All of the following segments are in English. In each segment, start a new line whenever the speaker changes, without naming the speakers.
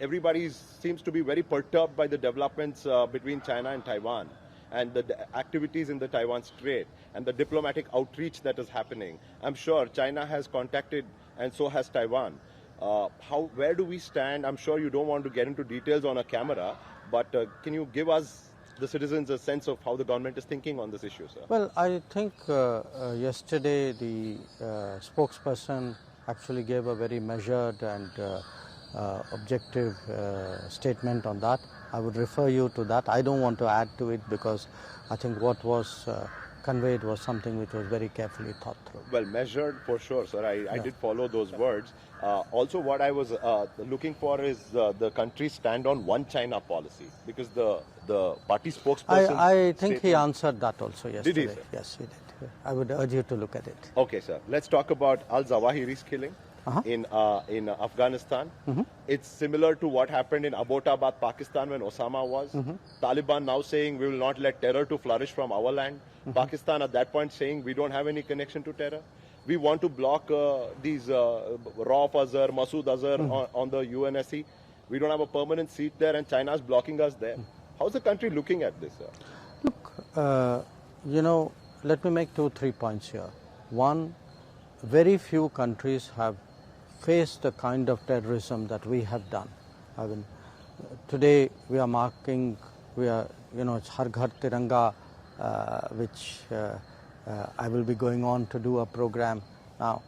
everybody seems to be very perturbed by the developments between China and Taiwan, and the activities in the Taiwan Strait and the diplomatic outreach that is happening. I'm sure China has contacted, and so has Taiwan. Where do we stand? I'm sure you don't want to get into details on a camera, but can you give us, the citizens, a sense of how the government is thinking on this issue, sir?
Well, I think yesterday the spokesperson actually gave a very measured and objective statement on that. I would refer you to that. I don't want to add to it because I think what was conveyed was something which was very carefully thought through.
Well, measured for sure, sir. I did follow those words. Also, what I was looking for is the country's stand on one China policy, because the party spokesperson...
I think he answered that also yesterday.
Did he, sir?
Yes, he did. I would urge you to look at it.
Okay, sir. Let's talk about al-Zawahiri's killing in Afghanistan. It's similar to what happened in Abbottabad, Pakistan, when Osama was. Taliban now saying we will not let terror to flourish from our land. Pakistan at that point saying we don't have any connection to terror. We want to block these Rauf Azhar, Masood Azhar on the UNSC. We don't have a permanent seat there, and China is blocking us there. How's the country looking at this, sir?
Look, let me make 2-3 points here. One, very few countries have faced the kind of terrorism that we have done. I mean, today we are marking, it's Har Ghar Tiranga, which I will be going on to do a program now.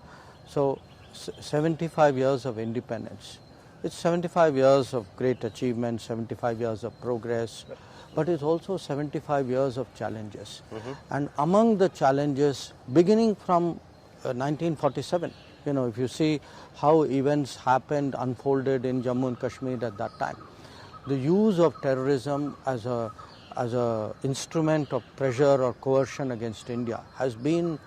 So 75 years of independence. It's 75 years of great achievement, 75 years of progress, but it's also 75 years of challenges. And among the challenges, beginning from 1947, if you see how events happened, unfolded in Jammu and Kashmir at that time, the use of terrorism as a instrument of pressure or coercion against India has been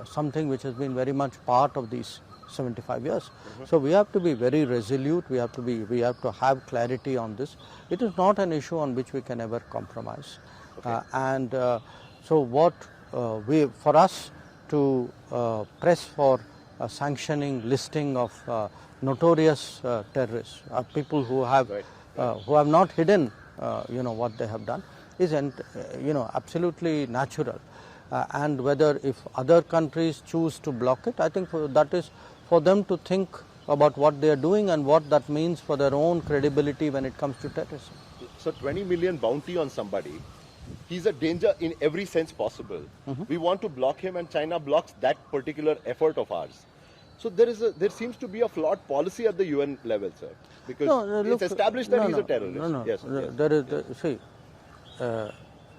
something which has been very much part of these 75 years. So we have to be very resolute. We have to have clarity on this. It is not an issue on which we can ever compromise. So what for us to press for a sanctioning listing of notorious terrorists, people who have not hidden what they have done, is absolutely natural. And whether if other countries choose to block it, I think that is for them to think about what they are doing and what that means for their own credibility when it comes to terrorism.
So 20 million bounty on somebody, he's a danger in every sense possible. We want to block him, and China blocks that particular effort of ours. So there seems to be a flawed policy at the UN level, sir, because it's established that he's a terrorist.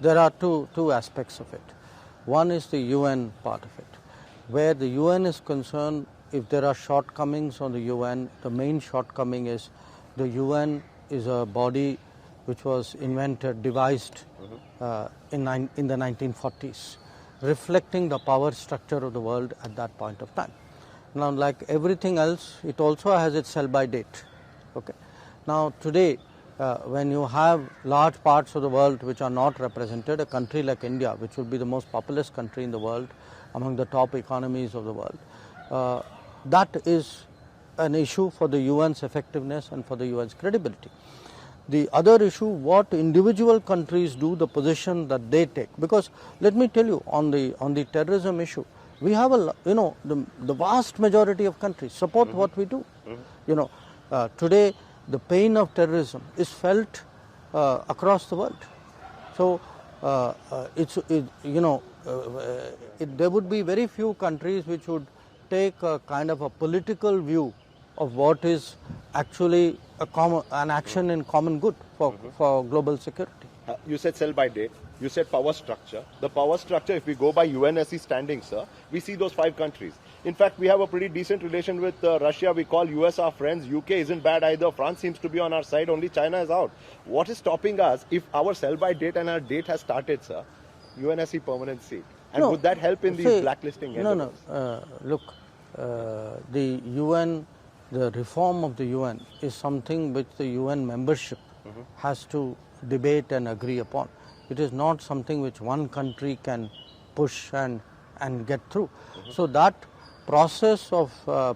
There are two aspects of it. One is the UN part of it. Where the UN is concerned, if there are shortcomings on the UN, the main shortcoming is the UN is a body which was devised in the 1940s, reflecting the power structure of the world at that point of time. Now, like everything else, it also has its sell-by date. Okay. Now, today, when you have large parts of the world which are not represented, a country like India, which will be the most populous country in the world, among the top economies of the world, that is an issue for the UN's effectiveness and for the UN's credibility. The other issue, what individual countries do, the position that they take. Because let me tell you, on the terrorism issue, we have the vast majority of countries support what we do. Today the pain of terrorism is felt across the world. So there would be very few countries which would take a kind of a political view of what is actually an action in common good for global security.
You said sell by date. You said power structure. The power structure, if we go by UNSC standings, sir, we see those 5 countries. In fact, we have a pretty decent relation with Russia. We call US our friends. UK isn't bad either. France seems to be on our side. Only China is out. What is stopping us if our sell by date and our date has started, sir? UNSC permanent seat. And would that help in these blacklisting endeavors?
Look, the UN, the reform of the UN is something which the UN membership has to debate and agree upon. It is not something which one country can push and get through. So that process of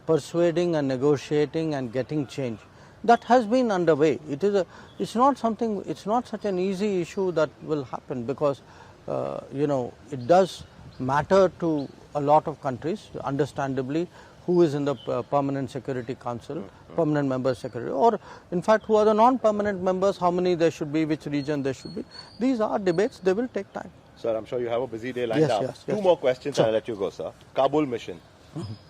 persuading and negotiating and getting change That has been underway. It's not such an easy issue that will happen, because it does matter to a lot of countries, understandably, who is in the Permanent Security Council, permanent member secretary, or in fact who are the non-permanent members, how many there should be, which region there should be. These are debates, they will take time.
Sir, I'm sure you have a busy day lined up.
Yes.
Two more questions and I'll let you go, sir. Kabul mission,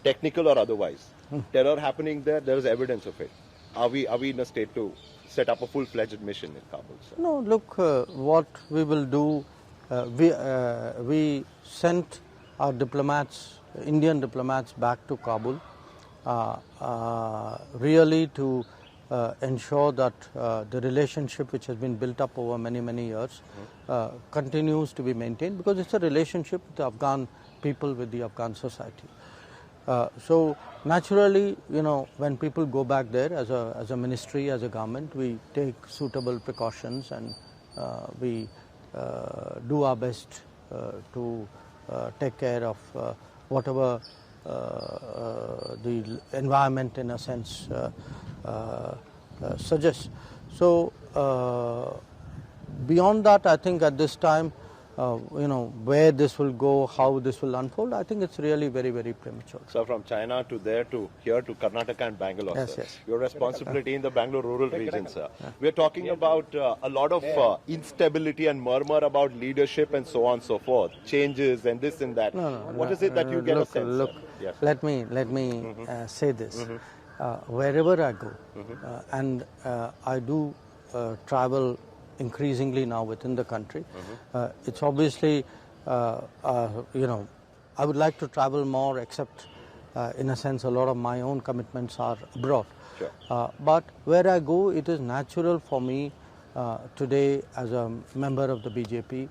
technical or otherwise. Terror happening there is evidence of it. Are we in a state to set up a full-fledged mission in Kabul, sir?
No, look, what we will do, we sent our diplomats, Indian diplomats, back to Kabul, really to ensure that the relationship which has been built up over many years continues to be maintained, because it's a relationship with the Afghan people, with the Afghan society. So naturally, when people go back there, as a ministry, as a government, we take suitable precautions, and we do our best to take care of whatever the environment, in a sense, suggests. So beyond that, I think at this time, where this will go, how this will unfold, I think it's really very premature.
So from China to there to here to Karnataka and Bangalore,
Yes,
sir.
yes.
Your responsibility in the Bangalore rural region, sir. We're talking about a lot of instability and murmur about leadership and so on and so forth, changes and this and that. What is it that you get a sense?
Look,
sir? Yes.
let me say this. Wherever I go, and I do travel increasingly now within the country, it's obviously, I would like to travel more, except in a sense a lot of my own commitments are abroad.
Sure.
But where I go, it is natural for me today, as a member of the BJP,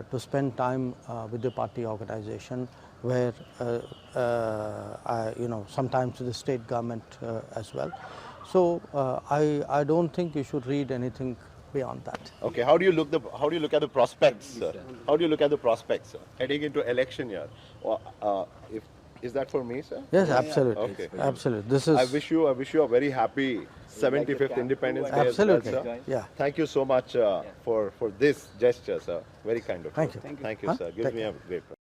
to spend time with the party organization, where sometimes with the state government as well. So I don't think you should read anything beyond that.
Okay, how do you look at the prospects, sir? How do you look at the prospects, sir, heading into election year? Or, is that for me, sir?
Yes, absolutely.
Okay.
Absolutely. This is.
I wish you a very happy 75th Independence Day.
Absolutely.
As well, sir.
Yeah.
Thank you so much for this gesture, sir. Very kind of you.
Thank you.
Thank you, sir. Gives me a great pleasure.